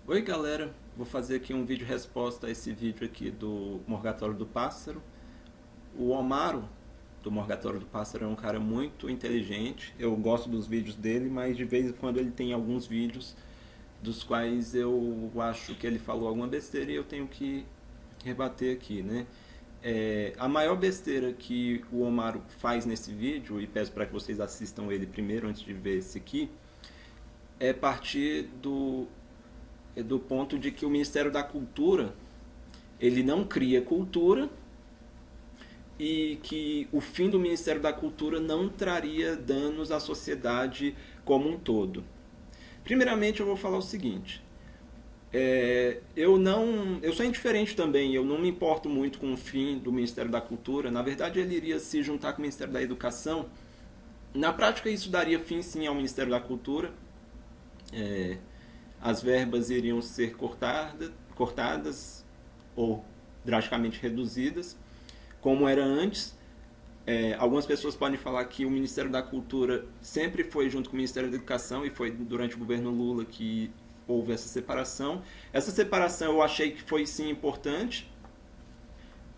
Oi galera, vou fazer aqui um vídeo resposta a esse vídeo aqui do Morgatório do Pássaro. O Omaro, do Morgatório do Pássaro, é um cara muito inteligente. Eu gosto dos vídeos dele, mas de vez em quando ele tem alguns vídeos dos quais eu acho que ele falou alguma besteira e eu tenho que rebater aqui, né? A maior besteira que o Omaro faz nesse vídeo, e peço para que vocês assistam ele primeiro antes de ver esse aqui, é partir do ponto de que o Ministério da Cultura ele não cria cultura e que o fim do Ministério da Cultura não traria danos à sociedade como um todo. Primeiramente, eu vou falar o seguinte: eu sou indiferente também, eu não me importo muito com o fim do Ministério da Cultura. Na verdade, ele iria se juntar com o Ministério da Educação. Na prática, isso daria fim sim ao Ministério da Cultura. As verbas iriam ser cortadas ou drasticamente reduzidas, como era antes. Algumas pessoas podem falar que o Ministério da Cultura sempre foi junto com o Ministério da Educação e foi durante o governo Lula que houve essa separação. Essa separação eu achei que foi sim importante.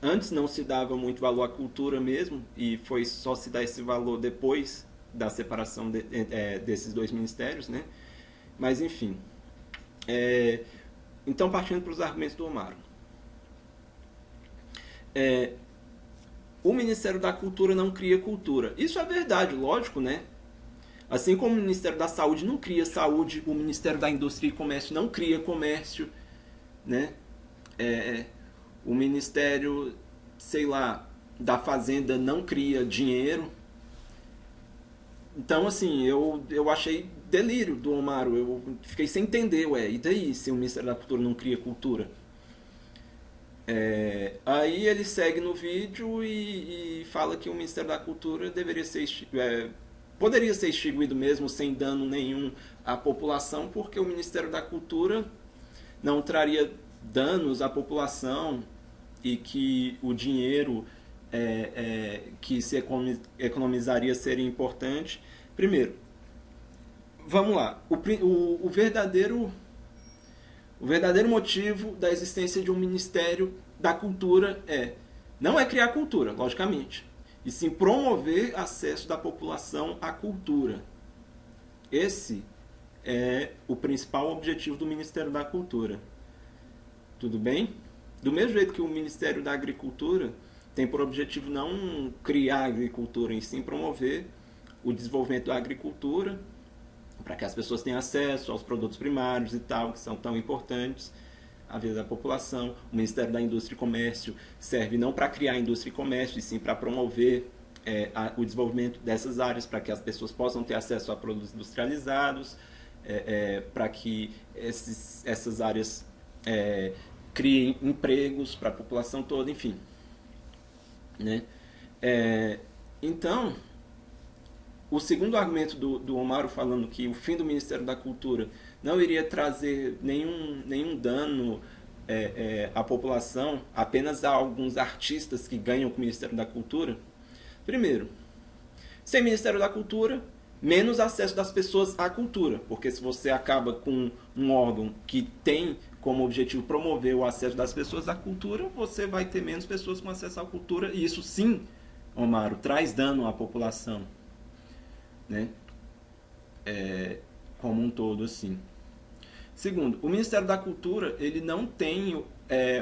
Antes não se dava muito valor à cultura mesmo, e foi só se dar esse valor depois da separação desses dois ministérios, né? Mas enfim. Então, partindo para os argumentos do Omaro. O Ministério da Cultura não cria cultura. Isso é verdade, lógico, né? Assim como o Ministério da Saúde não cria saúde, o Ministério da Indústria e Comércio não cria comércio, né? O Ministério, sei lá, da Fazenda não cria dinheiro. Então, assim, eu achei delírio do Omaro. Eu fiquei sem entender, ué, e daí se o Ministério da Cultura não cria cultura? Aí ele segue no vídeo e fala que o Ministério da Cultura poderia ser extinguido mesmo sem dano nenhum à população, porque o Ministério da Cultura não traria danos à população e que o dinheiro que se economizaria seria importante. Primeiro, vamos lá. O verdadeiro motivo da existência de um Ministério da Cultura não é criar cultura, logicamente, e sim promover acesso da população à cultura. Esse é o principal objetivo do Ministério da Cultura. Tudo bem? Do mesmo jeito que o Ministério da Agricultura tem por objetivo não criar a agricultura, em sim promover o desenvolvimento da agricultura, para que as pessoas tenham acesso aos produtos primários e tal, que são tão importantes à vida da população. O Ministério da Indústria e Comércio serve não para criar indústria e comércio, e sim para promover o desenvolvimento dessas áreas, para que as pessoas possam ter acesso a produtos industrializados, para que essas áreas criem empregos para a população toda, enfim. Né? Então, o segundo argumento do Omaro, falando que o fim do Ministério da Cultura não iria trazer nenhum dano à população, apenas a alguns artistas que ganham com o Ministério da Cultura. Primeiro, sem Ministério da Cultura, menos acesso das pessoas à cultura, porque se você acaba com um órgão que tem como objetivo promover o acesso das pessoas à cultura, você vai ter menos pessoas com acesso à cultura, e isso sim, Omaro, traz dano à população, né? Como um todo, assim. Segundo, o Ministério da Cultura ele não tem o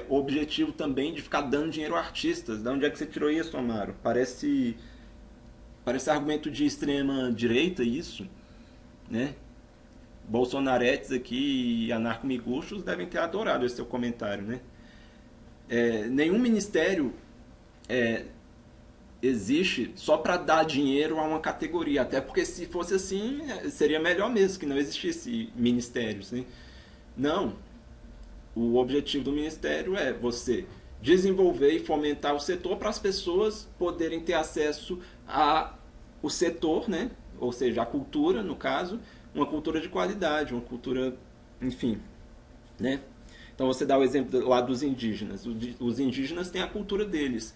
objetivo também de ficar dando dinheiro a artistas. De onde é que você tirou isso, Amaro? Parece argumento de extrema direita isso, né? Bolsonaretes aqui e anarcomiguxos devem ter adorado esse seu comentário, né? Nenhum ministério existe só para dar dinheiro a uma categoria, até porque se fosse assim seria melhor mesmo que não existisse ministérios, né? Não, o objetivo do ministério é você desenvolver e fomentar o setor para as pessoas poderem ter acesso ao setor, né? Ou seja, a cultura, no caso, uma cultura de qualidade, uma cultura, enfim, né? Então você dá o exemplo lá dos indígenas. Os indígenas têm a cultura deles.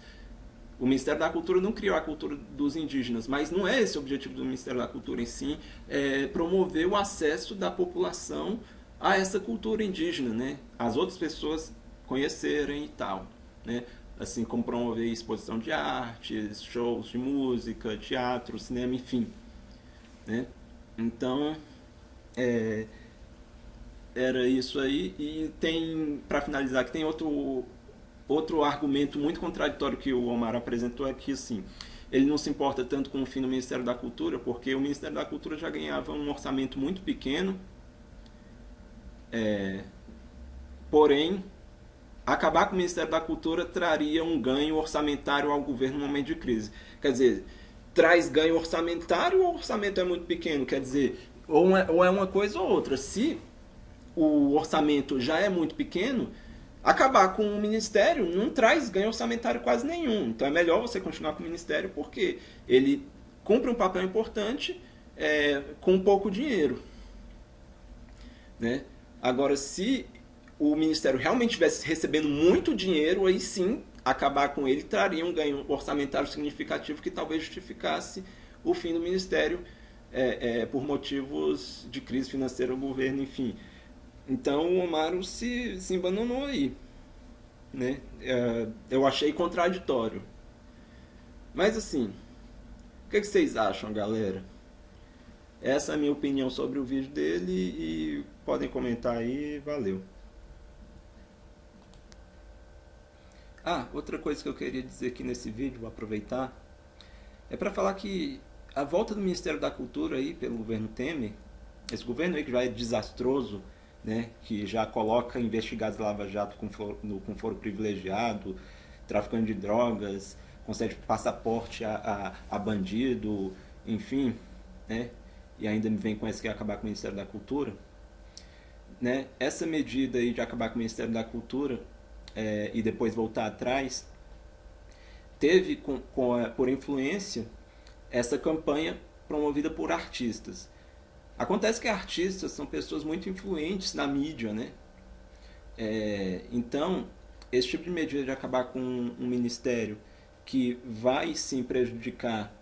O Ministério da Cultura não criou a cultura dos indígenas, mas não é esse o objetivo do Ministério da Cultura em si, é promover o acesso da população a essa cultura indígena, né? As outras pessoas conhecerem e tal, né? Assim como promover exposição de artes, shows de música, teatro, cinema, enfim, né? Então, é, era isso aí. E tem, para finalizar, que tem outro argumento muito contraditório que o Omar apresentou, é que assim, ele não se importa tanto com o fim do Ministério da Cultura, porque o Ministério da Cultura já ganhava um orçamento muito pequeno, porém, acabar com o Ministério da Cultura traria um ganho orçamentário ao governo no momento de crise. Quer dizer, traz ganho orçamentário ou o orçamento é muito pequeno? Quer dizer, ou é uma coisa ou outra. Se o orçamento já é muito pequeno, acabar com o ministério não traz ganho orçamentário quase nenhum. Então é melhor você continuar com o ministério porque ele cumpre um papel importante com pouco dinheiro, né? Agora, se o ministério realmente estivesse recebendo muito dinheiro, aí sim, acabar com ele traria um ganho orçamentário significativo que talvez justificasse o fim do ministério por motivos de crise financeira do governo, enfim. Então o Omaro se embananou aí, né? Eu achei contraditório. Mas assim, o que vocês acham, galera? Essa é a minha opinião sobre o vídeo dele e podem comentar aí, valeu. Outra coisa que eu queria dizer aqui nesse vídeo, vou aproveitar, é para falar que a volta do Ministério da Cultura aí pelo governo Temer, esse governo aí que já é desastroso, né, que já coloca investigados Lava Jato com foro privilegiado, traficando de drogas, concede passaporte a bandido, enfim, né, e ainda me vem com essa que é acabar com o Ministério da Cultura, né, essa medida aí de acabar com o Ministério da Cultura e depois voltar atrás, teve por influência essa campanha promovida por artistas. Acontece que artistas são pessoas muito influentes na mídia, né? Então, esse tipo de medida de acabar com um ministério que vai sim prejudicar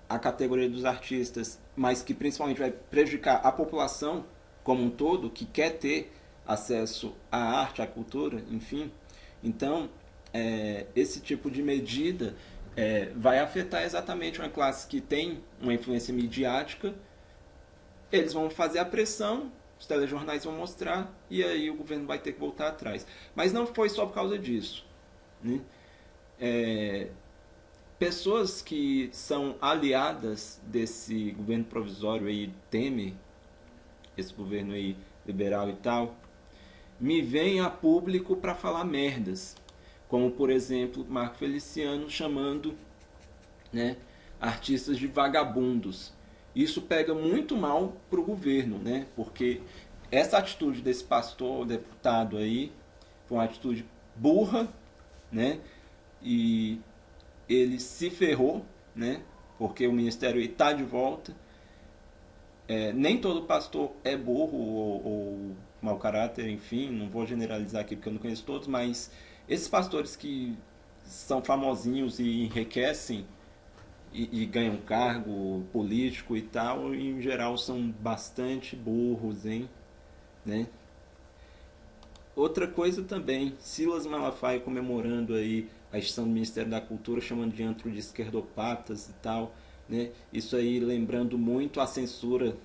a categoria dos artistas, mas que principalmente vai prejudicar a população como um todo, que quer ter acesso à arte, à cultura, enfim. Então, esse tipo de medida vai afetar exatamente uma classe que tem uma influência midiática. Eles vão fazer a pressão, os telejornais vão mostrar, e aí o governo vai ter que voltar atrás. Mas não foi só por causa disso, né? Pessoas que são aliadas desse governo provisório aí, Temer, esse governo aí liberal e tal, me vêm a público para falar merdas, como por exemplo Marco Feliciano chamando, né, artistas de vagabundos. Isso pega muito mal pro governo, né, porque essa atitude desse pastor, deputado aí, foi uma atitude burra, né, e ele se ferrou, né, porque o ministério está de volta. Nem todo pastor é burro ou mau caráter, enfim, não vou generalizar aqui porque eu não conheço todos, mas esses pastores que são famosinhos e enriquecem e ganham cargo político e tal, em geral são bastante burros, hein? Né? Outra coisa também, Silas Malafaia comemorando aí a extinção do Ministério da Cultura, chamando de antro de esquerdopatas e tal, né? Isso aí lembrando muito a censura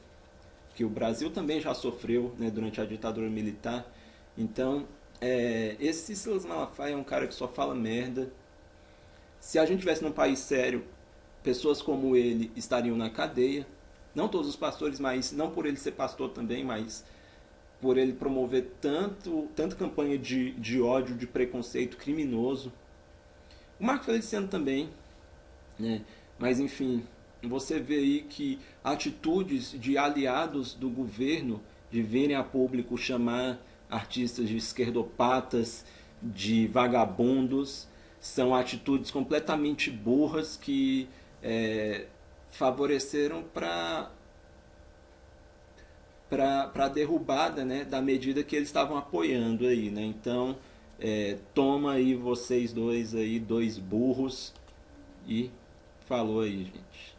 que o Brasil também já sofreu, né, durante a ditadura militar. Então, esse Silas Malafaia é um cara que só fala merda. Se a gente tivesse num país sério, pessoas como ele estariam na cadeia. Não todos os pastores, mas não por ele ser pastor também, mas por ele promover tanta campanha de ódio, de preconceito criminoso. O Marco Feliciano também, né? Mas enfim, você vê aí que atitudes de aliados do governo de virem a público chamar artistas de esquerdopatas, de vagabundos, são atitudes completamente burras que favoreceram para a derrubada, né, da medida que eles estavam apoiando aí, né? Então, toma aí vocês dois aí, dois burros, e falou aí, gente.